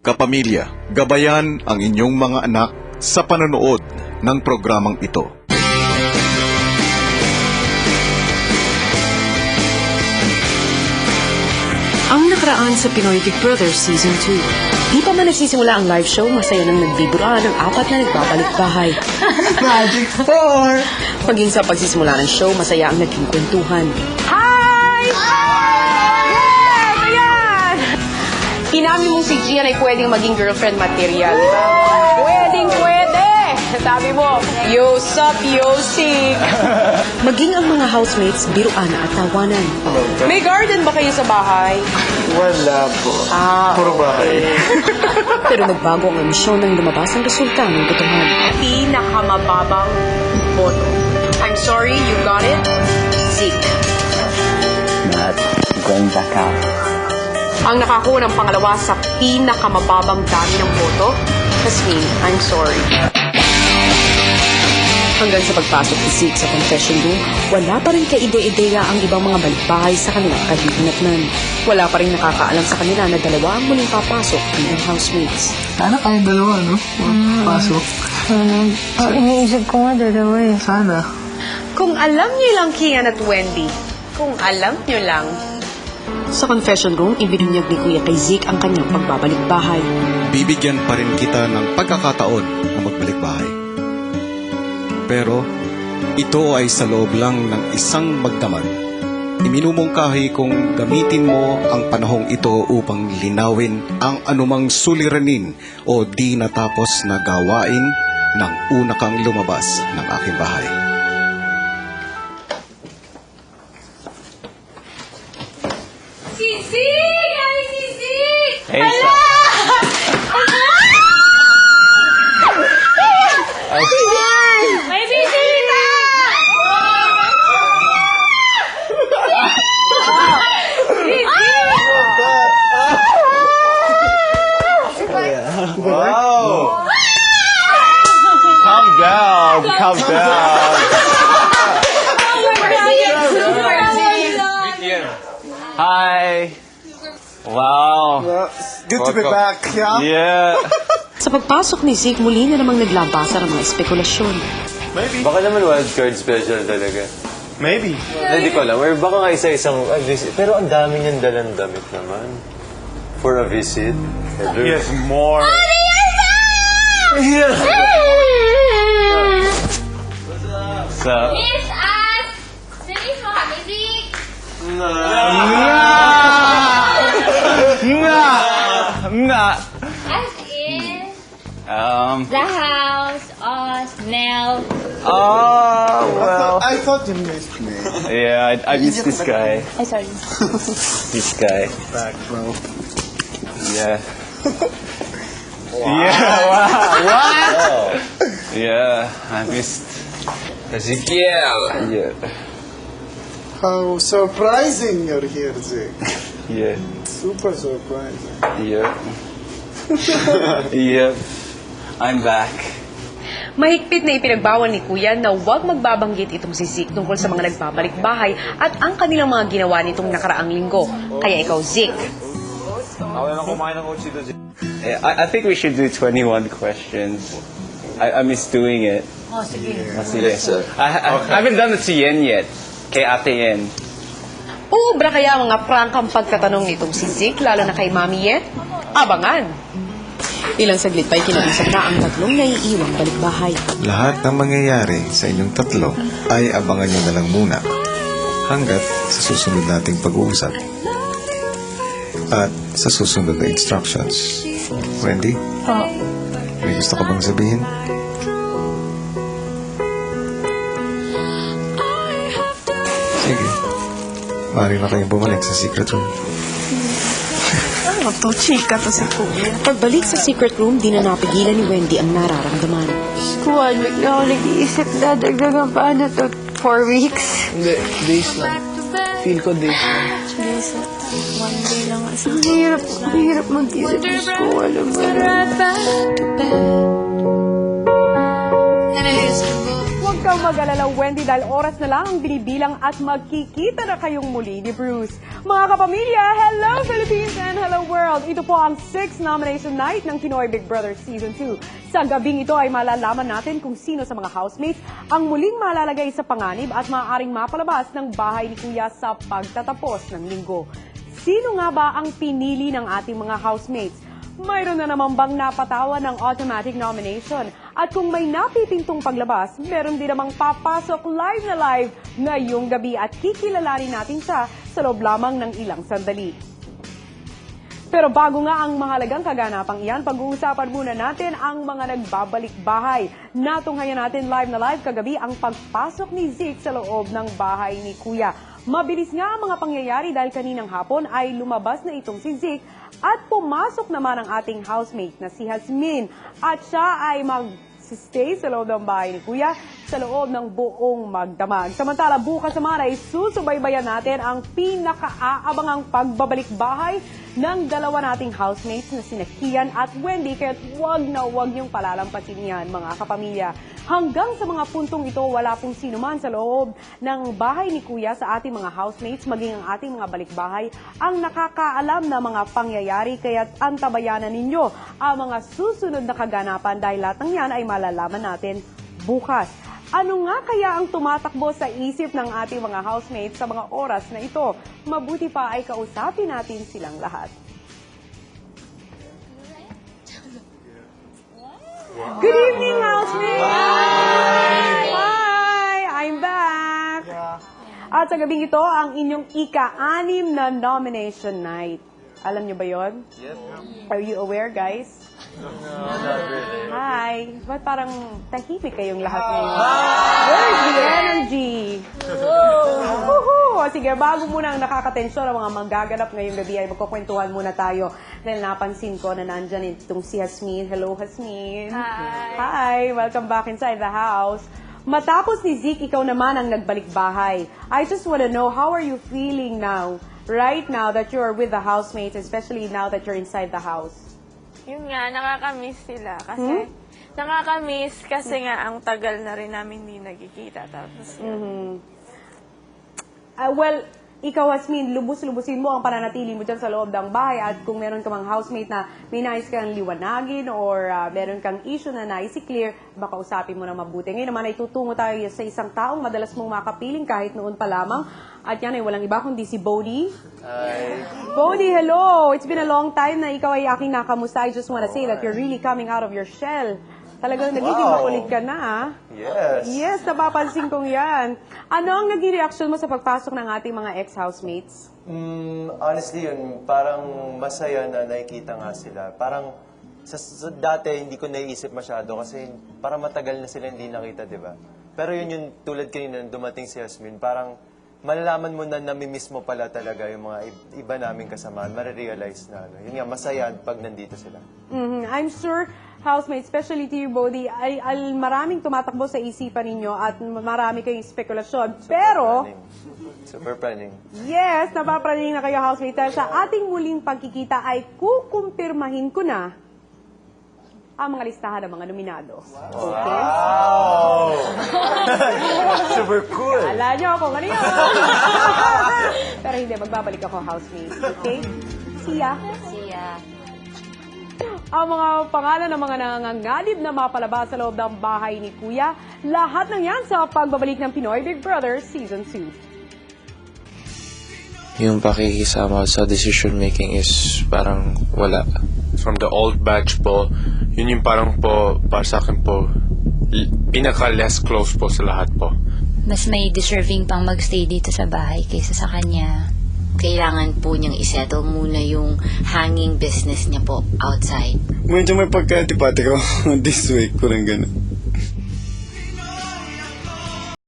Kapamilya, gabayan ang inyong mga anak sa panonood ng programang ito. Ang nakaraan sa Pinoy Big Brother Season 2. Di pa man nagsisimula ang live show, masaya nang nagbiburuan ang apat na nagbabalik bahay. Magic 4! Maging sa pagsisimula ng show, masaya ang naging kwentuhan. Hi! Yes! Ayan! Inamin mong si Gian ay pwedeng maging girlfriend material. Pwede! Sabi mo, yo sup, yo sig. Maging ang mga housemates, biruan at tawanan. May garden ba kayo sa bahay? Wala po. Puro bahay. Pero nagbago ang emisyon nang lumabas ang resulta ng botohan. Pinakamababang boto. I'm sorry, you got it? Zeke. Not going back out. Ang nakakuha ng pangalawa sa pinakamababang dami ng boto, Jasmine, I'm sorry. Hanggang sa pagpasok ni Zeke sa confession room, wala pa rin kaide-ideya ang ibang mga balikbahay sa kanilang kahihinatnan. Wala pa rin nakakaalam sa kanila na dalawa ang muling papasok bilang housemates. Sana kayong dalawa, no? Pasok. Iniisip ko nga dalawa eh. Sana. Kung alam niyo lang, Kian at Wendy, kung alam niyo lang. Sa confession room, ibinunyag ni Kuya kay Zeke ang kanyang pagbabalik bahay. Bibigyan pa rin kita ng pagkakataon na magbalik bahay. Pero ito ay sa loob lang ng isang magdamag. Iminumungkahi kung gamitin mo ang panahong ito upang linawin ang anumang suliranin o di natapos na gawain nang una kang lumabas ng aking bahay. Sisi! Ay, Sisi! Hey, May bisita! Wow! Calm down. Hi. Wow. Good to be back, yeah? Yeah. Sa pagpasok ni Zeke, muli na namang naglabasa ng mga espekulasyon. Baka naman wildcard special talaga. Maybe. Hindi ko alam. Or baka nga isa-isang visit. Pero ang dami niyang dalang damit naman. For a visit. Yes, more. So, Miss As! Namiss mo kami, Zeke? As in, the house, us, Nell. well. I thought you missed me. Yeah, I miss this guy. Ay, sorry. This guy. Back, bro. Yeah. Yeah, wow. Yeah, I missed Ezekiel. Yeah. How surprising you're here, Zeke. Yeah. Super surprising. Yeah. Yeah. I'm back. Mahigpit na ipinagbawal ni Kuya na huwag magbabanggit itong si Zeke tungkol sa mga nagbabalik bahay at ang kanilang mga ginawa nitong nakaraang linggo. Kaya ikaw, Zeke. Yeah, I think we should do 21 questions. I miss doing it. Oh, sige. Sige. I haven't done it to Yen yet. Kay Ate Yen. Uubra kaya ang mga prangkang pagtatanong nitong si Zeke, lalo na kay Mami Yen? Abangan! Ilang saglit pa'y kinausap na ang tatlong naiiwang balikbahay. Lahat ng mangyayari sa inyong tatlo ay abangan nyo na lang muna hanggat sa susunod nating pag-uusap at sa susunod na instructions. Wendy? May gusto ka bang sabihin? Sige. Maaari na kayong bumalik sa secret room. Ano to? Chika to si Kuya. Pagbalik sa secret room, di na napigilan ni Wendy ang nararamdaman. 1 week na ako nag-iisip na dagdagan pa na to 4 weeks. Hindi, days lang. Feel ko days lang. Days na. 1 day lang. Ang hirap mag-isip. Diyos ko, alam mo na. Huwag ka kang mag-alala, Wendy, dahil oras na lang ang binibilang at magkikita na kayong muli ni Bruce. Mga kapamilya, hello Philippines and hello world! Ito po ang 6th nomination night ng Pinoy Big Brother Season 2. Sa gabing ito ay malalaman natin kung sino sa mga housemates ang muling malalagay sa panganib at maaaring mapalabas ng bahay ni Kuya sa pagtatapos ng linggo. Sino nga ba ang pinili ng ating mga housemates? Mayroon na naman bang napatawan ng automatic nomination? At kung may napipintong paglabas, meron din namang papasok live na live ngayong gabi at kikilalanin natin siya sa loob lamang ng ilang sandali. Pero bago nga ang mahalagang kaganapang iyan, pag-uusapan muna natin ang mga nagbabalik bahay. Natunghayan natin live na live kagabi ang pagpasok ni Zeke sa loob ng bahay ni Kuya. Mabilis nga ang mga pangyayari dahil kaninang hapon ay lumabas na itong si Zeke at pumasok naman ang ating housemate na si Jasmine. At siya ay mag-stay sa loob ng bahay ni Kuya sa loob ng buong magdamag. Samantala bukas naman ay susubaybayan natin ang pinakaabangang pagbabalik bahay ng dalawa nating housemates na sina Kian at Wendy. Kaya wag na wag niyong palalampasin yan, mga kapamilya. Hanggang sa mga puntong ito, wala pong sino man sa loob ng bahay ni Kuya sa ating mga housemates, maging ang ating mga balikbahay, ang nakakaalam na mga pangyayari. Kaya antabayanan ninyo ang mga susunod na kaganapan dahil lahat ng yan ay malalaman natin bukas. Ano nga kaya ang tumatakbo sa isip ng ating mga housemates sa mga oras na ito? Mabuti pa ay kausapin natin silang lahat. Good evening, housemates! Hi! I'm back! At sa gabing ito, ang inyong ika-6 na nomination night. Alam niyo ba yon? Yep. Are you aware, guys? Hi! Ba't parang tahimik kayong lahat ngayon? Where's the energy? Woohoo! Sige, bago muna ang nakakatensyon ang mga manggaganap ngayong gabi ay magkukwentuhan muna tayo. Dahil napansin ko na nandyan itong si Jasmine. Hello, Jasmine. Hi! Welcome back inside the house. Matapos ni Zeke, ikaw naman ang nagbalik bahay. I just want to know, how are you feeling now? Right now that you are with the housemates, especially now that you're inside the house? Yun nga, nakakamiss sila. Kasi, nakakamiss kasi nga ang tagal na rin namin hindi nagkikita. Tapos, Well, ikaw, Jasmine, lubos-lubusin mo ang pananatili mo dyan sa loob ng bahay at kung meron ka mang housemate na may nais kang liwanagin or meron kang issue na nais i-clear, baka usapin mo na mabuti. Ngayon naman ay tutungo tayo sa isang taong madalas mong makapiling kahit noon pa lamang. At yan ay walang iba kundi si Bodhi. Hi. Bodhi, hello! It's been a long time na ikaw ay aking nakamusta. I just want to say that you're really coming out of your shell. Talagang nagiging makulit ka na, ah. Yes. Yes, napapansin kong yan. Ano ang naging reaction mo sa pagpasok ng ating mga ex-housemates? Honestly yun, parang masaya na nakikita nga sila. Parang sa dati hindi ko naiisip masyado kasi parang matagal na sila hindi nakita, di ba? Pero yun yung tulad kanina dumating si Jasmine, parang malalaman mo na namimiss mo pala talaga yung mga iba naming kasamahan. Marirealize na ano. Yun nga, masaya pag nandito sila. I'm sure, housemates, especially to you, Bodhi, ay maraming tumatakbo sa isipan ninyo at marami kayong spekulasyon. Pero, Super planning. yes, napapraning na kayo, housemates. Dahil sa ating muling pagkikita ay kukumpirmahin ko na ang mga listahan ng mga nominado. Okay? Wow! Super cool! Ala nyo kung ano yun. Pero hindi, magbabalik ako, housemates. Okay? See ya. Ang mga pangalan ng mga nangangangalib na mapalabas sa loob ng bahay ni Kuya, lahat ng yan sa pagbabalik ng Pinoy Big Brother Season 2. Yung pakikisama sa decision making is parang wala. From the old batch po, yun yung parang po, para sa akin po, pinaka-less close po sa lahat po. Mas may deserving pang magstay dito sa bahay kaysa sa kanya. Kailangan po niyang isettle muna yung hanging business niya po outside. Medyo may pagka-antipati ko this week ko rin gano'n.